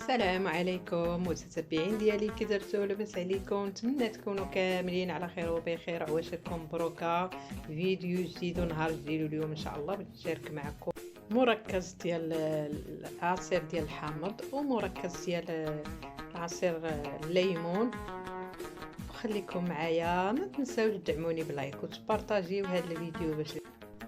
السلام عليكم متتبعين ديالي، كي درتو؟ لاباس عليكم؟ نتمنى تكونوا كاملين على خير وبخير. عواشركم بروكا فيديو جديد ونهار جديد. اليوم ان شاء الله بغيت نشارك معكم مركز ديال العصير ديال الحامض ومركز ديال عصير الليمون. وخليكم معايا، ما تنساوش تدعموني بلايك وتبارطاجيو هذا الفيديو باش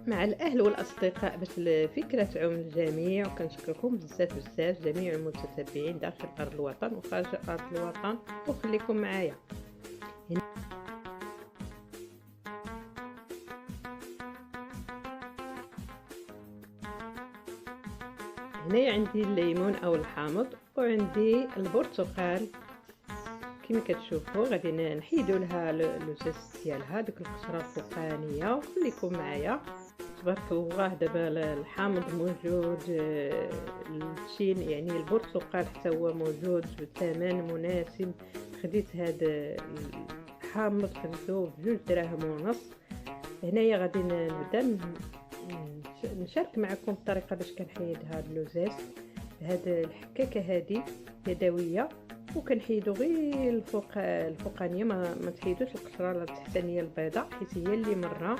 مع الاهل والاصدقاء باش الفكره تعم الجميع. وكنشكركم بزاف جميع المتتبعين داخل ارض الوطن وخارج ارض الوطن. وخليكم معايا. هنا عندي الليمون او الحامض وعندي البرتقال. كما كتشوفوا غادي نحيدوا لها لوزاس ديالها، ديك القشره الفوقانيه. وخليكم معايا. تبارك الله دابا الحامض موجود، التين يعني البرتقال حتى هو موجود بثمن مناسب. خديت هذا الحامض خديته ب2 دراهم ونص. هنايا غادي نبدا نشارك معكم الطريقه باش كنحيد هذا اللوزاس. هذا الحكاكه هذه يدويه، وكنحيدو غير الفوقانيه، ما تحيدوش القشره التحتانيه البيضاء حيت هي اللي مره.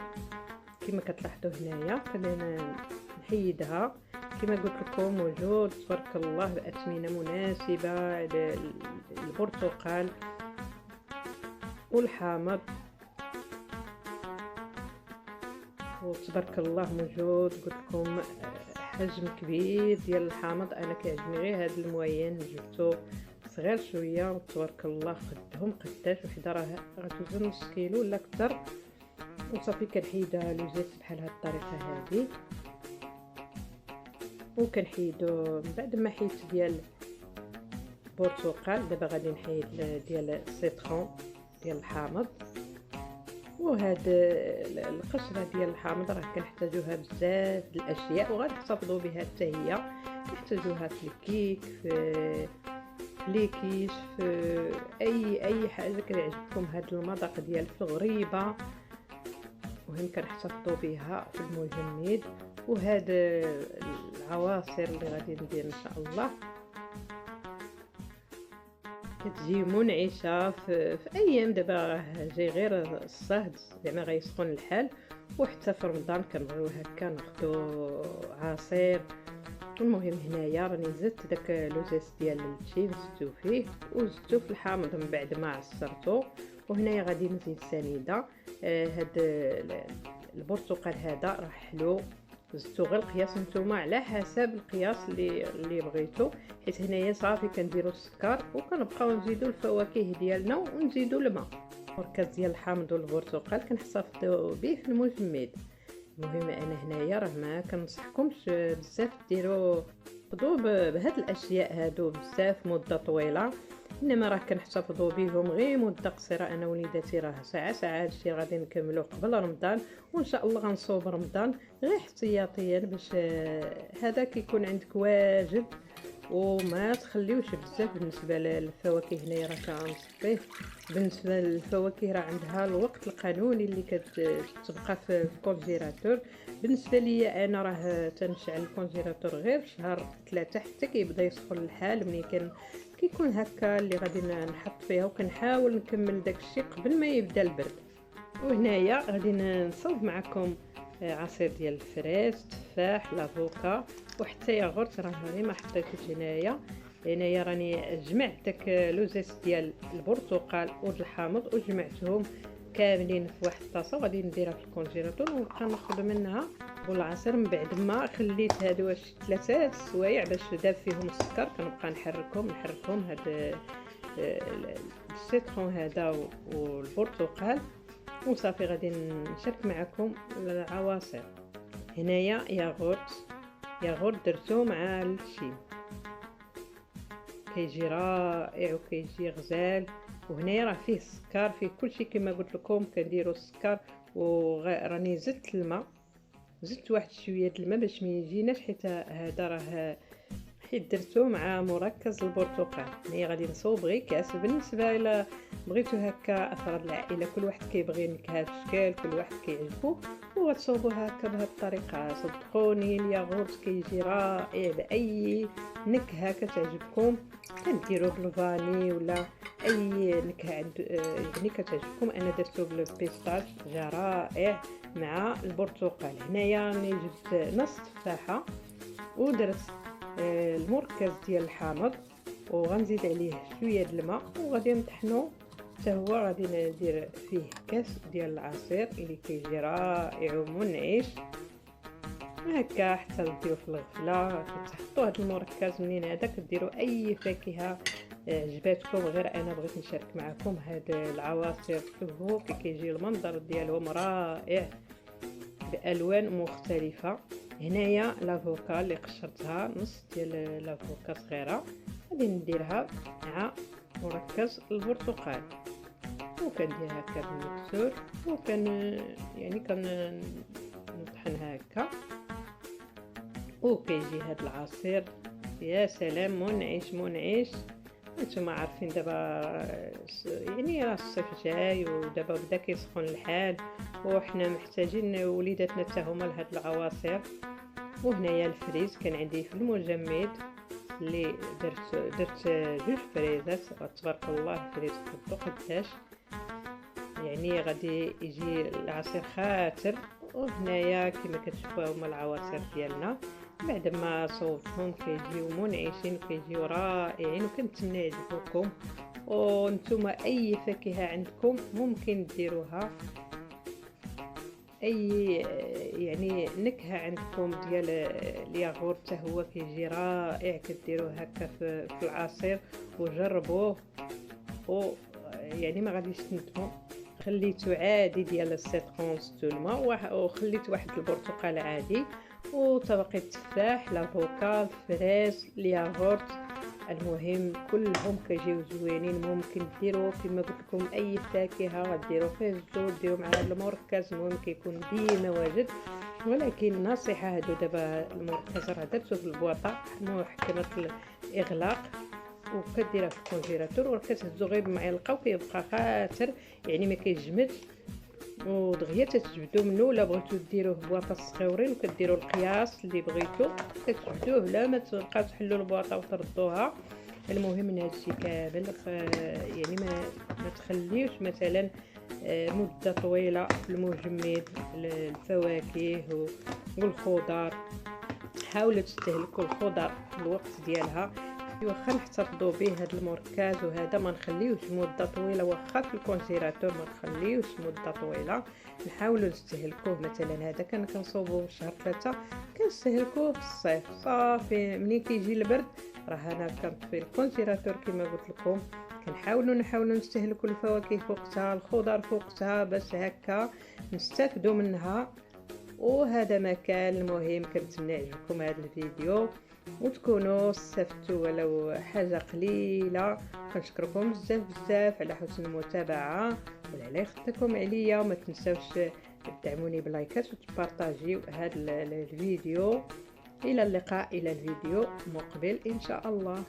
كما كتلاحظوا هنايا خلينا نحيدها. كما قلت لكم موجود تبارك الله باثمنه مناسبه البرتقال والحامض، وتبارك الله موجود. قلت لكم حجم كبير ديال الحامض، انا كيعجبني غير هذا الموين، جبتو صغير شويه وتبارك الله خدهم قداش وحده راه غتوزن نص كيلو ولا اكثر. وصافي كنحيدها لوزاس بحال هاد الطريقه هذه. وكنحيدو من بعد ما حيدت ديال البرتقال، دابا غادي نحيد ديال السيترون ديال الحامض. وهاد القشره ديال الحامض راه كنحتاجوها بزاف د الاشياء وغادي نحتفظوا بها حتى هي. كنحتاجوها في الكيك، في ليكيش، في اي حاجه كيعجبكم هاد المذاق ديال في الغريبه، مهم كنحتفظوا بها في المجمد. وهاد العواصر اللي غادي ندير ان شاء الله كتجي منعشه في ايام. دابا جاي غير الصهد، زعما غيسخن الحال، وحتى في رمضان كنبغيو هكا ناخذوا عصير. المهم هنايا راني زدت داك لوزاس ديال التين، زدتو فيه وزدتو في الحامض من بعد ما عصرته. وهنايا غادي نزيد سنيده. هاد البرتقال هذا راه حلو، زدتو غير القياس نتوما على حسب القياس اللي بغيتو. حيت هنايا صافي كنديروا السكر وكنبقاو نزيدوا الفواكه ديالنا ونزيدوا الماء. مركز ديال الحامض والبرتقال كنحتفظوا به في المجمد. المهم انا هنايا راه ما كنصحكمش بزاف ديروا خذوا بهاد الاشياء هادو بزاف مده طويله، انما راه كنحتفظوا بهم غير مده قصيره. انا وليداتي راه ساعه هادشي غادي نكملوه قبل رمضان، وان شاء الله غنصوب رمضان غير احتياطيا باش هذا كيكون عندك واجد. وما تخليوش بزاف بالنسبه للفواكه. هنايا راه كنصفيه. بالنسبه للفواكه راه عندها الوقت القانوني اللي كتبقى في الكونجيراتور. بالنسبه لي انا راه تنشعل الكونجيراتور غير في شهر 3 حتى كيبدا يسخن الحال. ملي كيكون هكا اللي غادي نحط فيها، وكنحاول نكمل داكشي قبل ما يبدا البرد. وهنايا غادي نصوب معكم عصير ديال الفريز، تفاح، لافوكا، وحتى ياغورت راه ما حطيتوش هنايا راني جمعت داك لوزاس ديال البرتقال والحامض وجمعتهم كاملين في واحد الطاسه وغادي نديرها في الكونجيلاتور ونبقى ناخذ منها العصير. من بعد ما خليت هادو 3 السوايع باش داب فيهم السكر كنبقى نحركهم هاد السيترون هذا والبرتقال وصافي. غادي نشارك معكم العواصر. هنايا ياغورت درتو مع الشيم كيجي رائع وكيجي غزال. وهنايا راه فيه السكر فيه كلشي كما قلت لكم. كنديروا السكر وراني زدت الماء، زدت واحد شويه الماء باش ما يجيناش حيت هذا راه حيت درتو مع مركز البرتقال. هنايا غادي نصوب غير كاس. بالنسبه الى بغيتو هكا افراد العائله كل واحد كيبغي نكهه بشكل كل واحد كيعجبو وغتصوبوها هكا بهذه الطريقه. صدقوني الياغورت كيجي رائع باي نكهه كتعجبكم. كنديروا بالفاني ولا اي نكهه يعني كتعجبكم. انا درتو بالبيستاش جا رائع مع البرتقال. هنايا راني جبت نص تفاحه ودرت المركز ديال الحامض وغنزيد عليه شويه د الماء وغادي نطحنو حتى هو. غادي ندير فيه كاس ديال العصير اللي كيجي رائع ومنعش هكا حتى الضيوف الغفله. كتحطوا هذا المركز منين هذا كديروا اي فاكهه عجباتكم. غير انا بغيت نشارك معكم هاد العواصر. شوفوا كيجي المنظر ديالهم رائع بالوان مختلفه. هنايا لافوكا اللي قشرتها نص ديال لافوكا صغيره غادي نديرها مع مركز البرتقال وكندير هكا بالمكسور يعني نطحنها هكا وكيجي هاد العصير يا سلام منعش. انتم عارفين دابا يعني راه الصيف جاي ودابا بدا كيسخن الحال وحنا محتاجين وليداتنا حتى هما لهاد العواصر. وهنايا الفريز كان عندي في المجمد اللي درت 2 فريزات تبارك الله. الفريز قداش يعني غادي يجي العصير خاتر. وهنايا كما كتشوفوا هما العواصر ديالنا بعد ما صوبتهم كيجيو منعشين وكيجيو رائعين وكنتمنى يعجبوكم. وانتم اي فاكهه عندكم ممكن ديروها اي يعني نكهه عندكم ديال الياغورت حتى هو كيجي رائع. كديروه هكا في العصير وجربوه يعني ما غاديش تندموا. خليتو عادي ديال السيترون زدتو الماء وخليت واحد البرتقال عادي وطبقه التفاح لافوكا الفريز الياغورت. المهم كلهم كيجيو زوينين. ممكن ديروا كما قلت لكم اي فاكهه غديروا فيه الزور ديروا مع المركز. المهم كيكون ديما واجد. ولكن نصيحه هادو دابا المركز راه درتو في البواطه محكمه الاغلاق وكديرها في الكونجيلاتور وكتهزو غير بمعلقه وكيبقى خاطر يعني ما كيجمدش ودغيا تتجبدوا منه. ولا بغيتو ديروه بواطه صغيورين وكديروا القياس اللي بغيتو كتجبدوه لا ما تبقاو تحلوا البواطه وتردوها. المهم من هادشي كامل يعني ما تخليوش مثلا مده طويله في المجمد الفواكه والخضار. حاولوا تستهلكوا الخضر في الوقت ديالها. واخا نحتفظوا به هذا المركز وهذا ما نخليوش مده طويله. واخا في الكونجيلاتور ما نخليوش مده طويله. نحاولوا نستهلكوه مثلا هذا كنصوبوه في شهر 3 كنستهلكوه في الصيف صافي. منين كيجي البرد راه انا كنطفي الكونجيلاتور كما قلت لكم. نحاولوا نستهلكوا الفواكه في وقتها الخضر في وقتها باش هكا نستافدوا منها. وهذا ما كان. المهم كنتمنى يعجبكم هذا الفيديو وتكونوا استفدتوا ولو حاجه قليله. كنشكركم بزاف على حسن المتابعه وعلى خدمتكم عليا. وما تنساوش تدعموني بلايكات وتبارطاجيو هذا الفيديو. الى اللقاء الى الفيديو مقبل ان شاء الله.